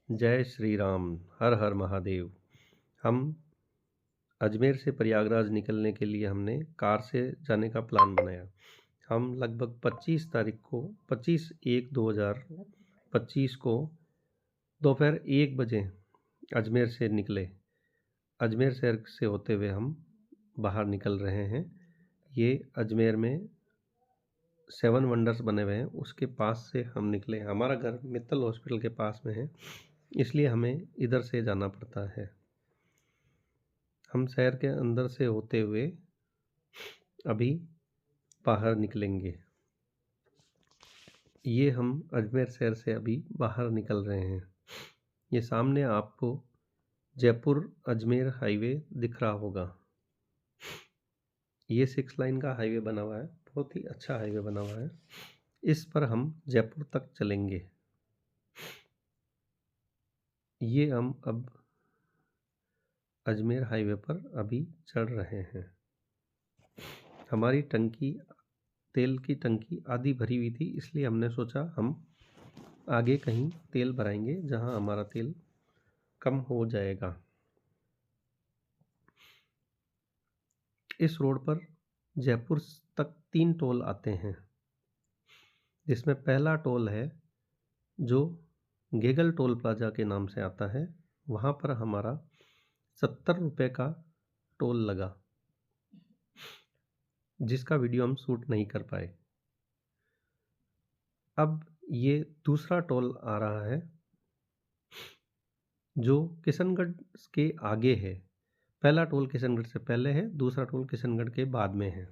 जय श्री राम। हर हर महादेव। हम अजमेर से प्रयागराज निकलने के लिए हमने कार से जाने का प्लान बनाया। हम लगभग 25 तारीख को 25/1/2025 को दोपहर 1 बजे अजमेर से निकले। अजमेर शहर से होते हुए हम बाहर निकल रहे हैं। ये अजमेर में 7 वंडर्स बने हुए हैं, उसके पास से हम निकले। हमारा घर मित्तल हॉस्पिटल के पास में है, इसलिए हमें इधर से जाना पड़ता है। हम शहर के अंदर से होते हुए अभी बाहर निकलेंगे। ये हम अजमेर शहर से अभी बाहर निकल रहे हैं। ये सामने आपको जयपुर अजमेर हाईवे दिख रहा होगा। ये 6 लाइन का हाईवे बना हुआ है, बहुत ही अच्छा हाईवे बना हुआ है। इस पर हम जयपुर तक चलेंगे। ये हम अब अजमेर हाईवे पर अभी चढ़ रहे हैं। हमारी टंकी, तेल की टंकी आधी भरी हुई थी, इसलिए हमने सोचा हम आगे कहीं तेल भराएंगे जहां हमारा तेल कम हो जाएगा। इस रोड पर जयपुर तक 3 टोल आते हैं, जिसमें पहला टोल है जो गेगल टोल प्लाजा के नाम से आता है। वहाँ पर हमारा 70 रुपये का टोल लगा, जिसका वीडियो हम शूट नहीं कर पाए। अब ये दूसरा टोल आ रहा है जो किशनगढ़ के आगे है। पहला टोल किशनगढ़ से पहले है, दूसरा टोल किशनगढ़ के बाद में है।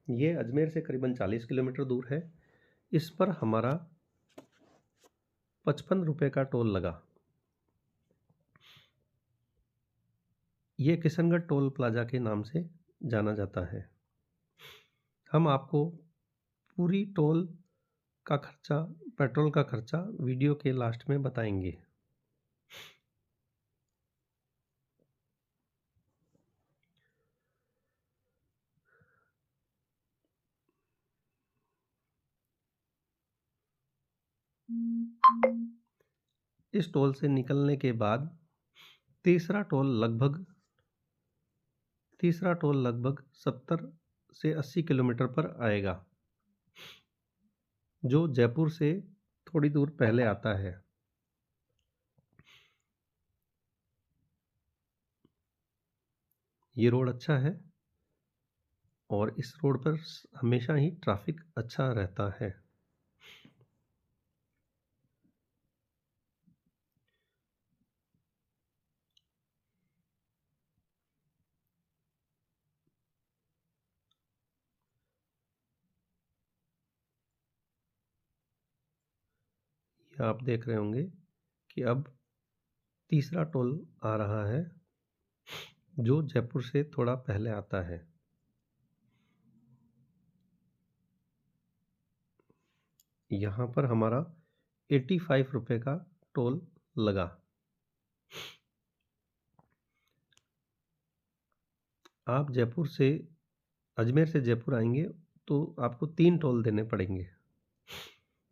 ये अजमेर से करीबन 40 किलोमीटर दूर है। इस पर हमारा 55 रुपये का टोल लगा। ये किशनगढ़ टोल प्लाजा के नाम से जाना जाता है। हम आपको पूरी टोल का खर्चा, पेट्रोल का खर्चा वीडियो के लास्ट में बताएंगे। इस टोल से निकलने के बाद तीसरा टोल लगभग 70 से 80 किलोमीटर पर आएगा, जो जयपुर से थोड़ी दूर पहले आता है। ये रोड अच्छा है और इस रोड पर हमेशा ही ट्रैफिक अच्छा रहता है। ये आप देख रहे होंगे कि अब तीसरा टोल आ रहा है जो जयपुर से थोड़ा पहले आता है। यहाँ पर हमारा 85 रुपये का टोल लगा। आप अजमेर से जयपुर आएंगे तो आपको 3 टोल देने पड़ेंगे।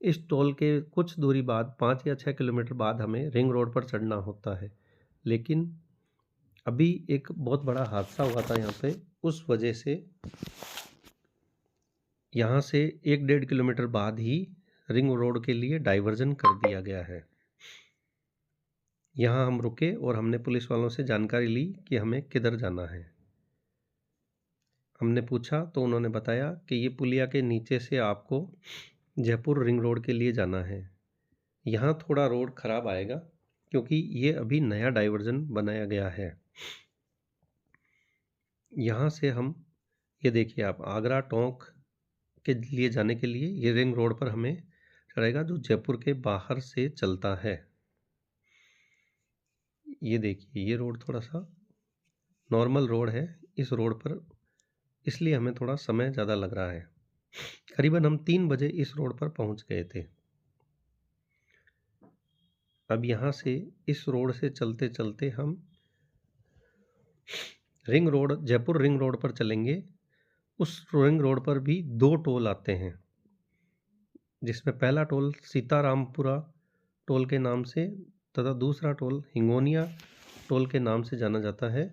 इस टोल के कुछ दूरी बाद 5 या 6 किलोमीटर बाद हमें रिंग रोड पर चढ़ना होता है। लेकिन अभी एक बहुत बड़ा हादसा हुआ था यहाँ पे, उस वजह से यहाँ से 1-1.5 किलोमीटर बाद ही रिंग रोड के लिए डाइवर्जन कर दिया गया है। यहाँ हम रुके और हमने पुलिस वालों से जानकारी ली कि हमें किधर जाना है। हमने पूछा तो उन्होंने बताया कि ये पुलिया के नीचे से आपको जयपुर रिंग रोड के लिए जाना है। यहाँ थोड़ा रोड खराब आएगा क्योंकि ये अभी नया डाइवर्जन बनाया गया है। यहाँ से हम, ये देखिए आप, आगरा टोंक के लिए जाने के लिए ये रिंग रोड पर हमें चढ़ेगा जो जयपुर के बाहर से चलता है। ये देखिए, ये रोड थोड़ा सा नॉर्मल रोड है। इस रोड पर इसलिए हमें थोड़ा समय ज़्यादा लग रहा है। करीबन हम 3 बजे इस रोड पर पहुंच गए थे। अब यहाँ से इस रोड से चलते चलते हम जयपुर रिंग रोड पर चलेंगे। उस रिंग रोड पर भी 2 टोल आते हैं, जिसमें पहला टोल सीतारामपुरा टोल के नाम से तथा दूसरा टोल हिंगोनिया टोल के नाम से जाना जाता है।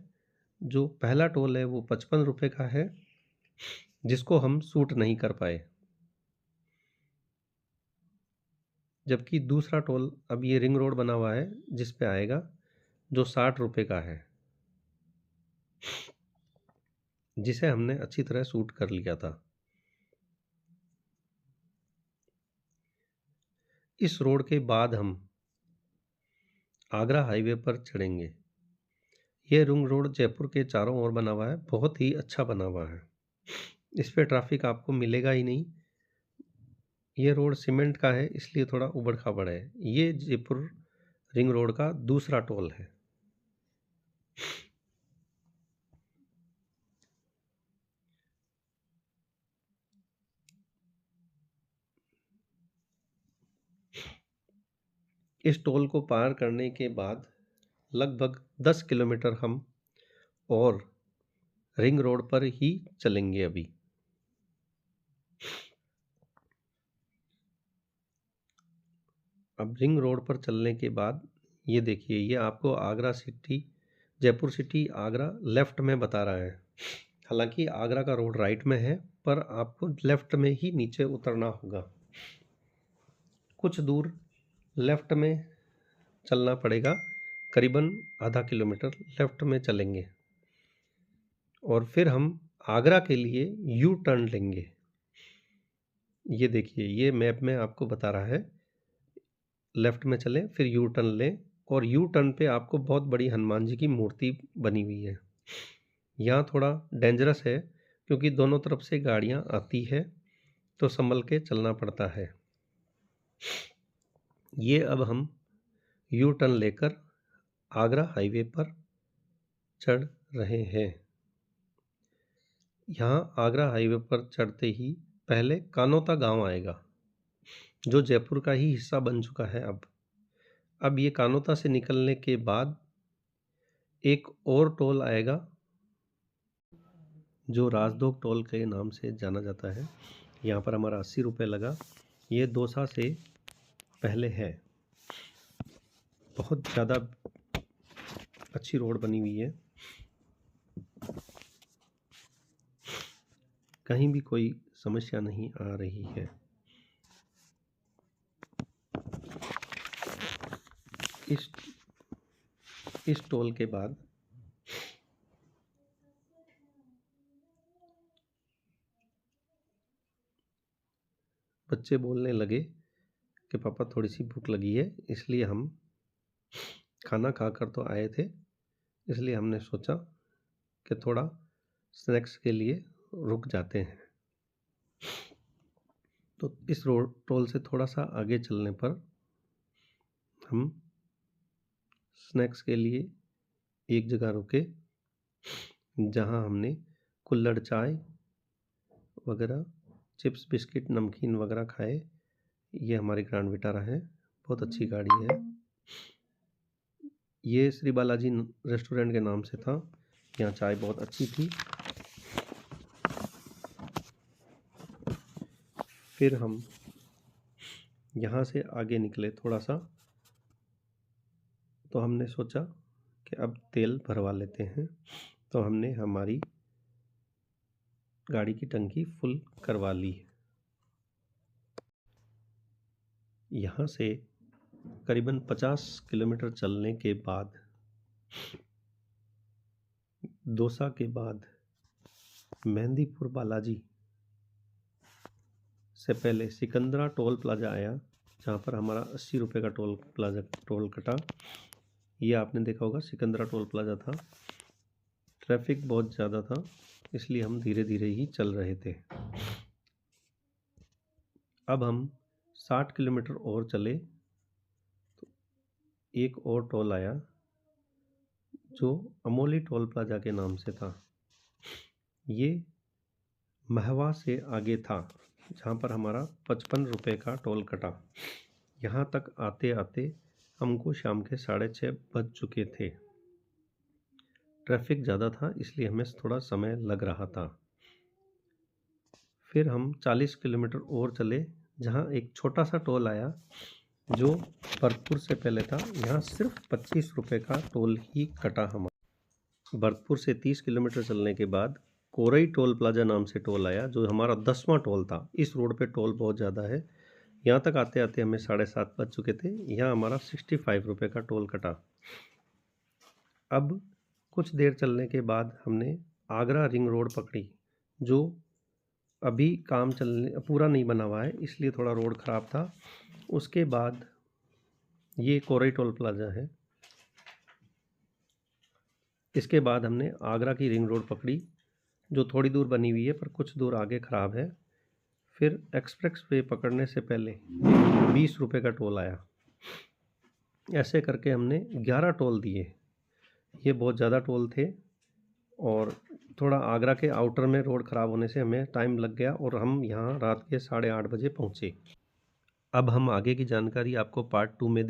जो पहला टोल है वो 55 रुपये का है, जिसको हम सूट नहीं कर पाए। जबकि दूसरा टोल अब ये रिंग रोड बना हुआ है जिस पे आएगा, जो 60 रुपये का है, जिसे हमने अच्छी तरह सूट कर लिया था। इस रोड के बाद हम आगरा हाईवे पर चढ़ेंगे। यह रिंग रोड जयपुर के चारों ओर बना हुआ है, बहुत ही अच्छा बना हुआ है। इस पे ट्रैफिक आपको मिलेगा ही नहीं। ये रोड सीमेंट का है, इसलिए थोड़ा उबड़ खाबड़ है। ये जयपुर रिंग रोड का दूसरा टोल है। इस टोल को पार करने के बाद लगभग 10 किलोमीटर हम और रिंग रोड पर ही चलेंगे। अभी अब रिंग रोड पर चलने के बाद ये देखिए, ये आपको Agra city, Jaipur city Agra left में बता रहा है। हालांकि आगरा का रोड राइट में है, पर आपको लेफ्ट में ही नीचे उतरना होगा। कुछ दूर लेफ्ट में चलना पड़ेगा, करीबन आधा किलोमीटर लेफ्ट में चलेंगे और फिर हम आगरा के लिए यू टर्न लेंगे। ये देखिए, ये मैप में आपको बता रहा है, लेफ्ट में चलें फिर यू टर्न लें, और यू टर्न पे आपको बहुत बड़ी हनुमान जी की मूर्ति बनी हुई है। यहाँ थोड़ा डेंजरस है क्योंकि दोनों तरफ से गाड़ियाँ आती है, तो संभल के चलना पड़ता है। ये अब हम यू टर्न लेकर आगरा हाईवे पर चढ़ रहे हैं। यहाँ आगरा हाईवे पर चढ़ते ही पहले कानोता गांव आएगा, जो जयपुर का ही हिस्सा बन चुका है। अब ये कानोता से निकलने के बाद एक और टोल आएगा, जो राजदोग टोल के नाम से जाना जाता है। यहाँ पर हमारा 80 रुपये लगा। ये दौसा से पहले है। बहुत ज़्यादा अच्छी रोड बनी हुई है, कहीं भी कोई समस्या नहीं आ रही है। इस टोल के बाद बच्चे बोलने लगे कि पापा थोड़ी सी भूख लगी है, इसलिए हम खाना खाकर तो आए थे, इसलिए हमने सोचा कि थोड़ा स्नैक्स के लिए रुक जाते हैं। तो इस रोड टोल से थोड़ा सा आगे चलने पर हम स्नैक्स के लिए एक जगह रुके, जहां हमने कुल्हड़ चाय वगैरह, चिप्स, बिस्किट, नमकीन वगैरह खाए। ये हमारी ग्रैंड विटारा है, बहुत अच्छी गाड़ी है। ये श्री बालाजी रेस्टोरेंट के नाम से था। यहाँ चाय बहुत अच्छी थी। फिर हम यहाँ से आगे निकले थोड़ा सा, तो हमने सोचा कि अब तेल भरवा लेते हैं। तो हमने हमारी गाड़ी की टंकी फुल करवा ली। यहाँ से करीबन 50 किलोमीटर चलने के बाद, दौसा के बाद मेहंदीपुर बालाजी से पहले सिकंदरा टोल प्लाजा आया, जहाँ पर हमारा 80 रुपये का टोल कटा। ये आपने देखा होगा, सिकंदरा टोल प्लाजा था। ट्रैफिक बहुत ज़्यादा था, इसलिए हम धीरे धीरे ही चल रहे थे। अब हम 60 किलोमीटर और चले तो एक और टोल आया, जो अमोली टोल प्लाजा के नाम से था। ये महवा से आगे था, जहाँ पर हमारा 55 रुपये का टोल कटा। यहाँ तक आते आते हमको शाम के 6:30 बज चुके थे। ट्रैफिक ज़्यादा था, इसलिए हमें थोड़ा समय लग रहा था। फिर हम 40 किलोमीटर और चले, जहाँ एक छोटा सा टोल आया, जो भरतपुर से पहले था, यहाँ सिर्फ 25 रुपये का टोल ही कटा हमारा। भरतपुर से 30 किलोमीटर चलने के बाद कोरई टोल प्लाजा नाम से टोल आया, जो हमारा 10वां टोल था। इस रोड पे टोल बहुत ज़्यादा है। यहाँ तक आते आते हमें 7:30 बज चुके थे। यहाँ हमारा 65 रुपये का टोल कटा। अब कुछ देर चलने के बाद हमने आगरा रिंग रोड पकड़ी, जो अभी काम चलने पूरा नहीं बना हुआ है, इसलिए थोड़ा रोड ख़राब था। उसके बाद ये कोरई टोल प्लाजा है। इसके बाद हमने आगरा की रिंग रोड पकड़ी, जो थोड़ी दूर बनी हुई है पर कुछ दूर आगे ख़राब है। फिर एक्सप्रेस वे पकड़ने से पहले 20 रुपये का टोल आया। ऐसे करके हमने 11 टोल दिए। ये बहुत ज़्यादा टोल थे और थोड़ा आगरा के आउटर में रोड ख़राब होने से हमें टाइम लग गया और हम यहाँ रात के 8:30 बजे पहुँचे। अब हम आगे की जानकारी आपको पार्ट 2 में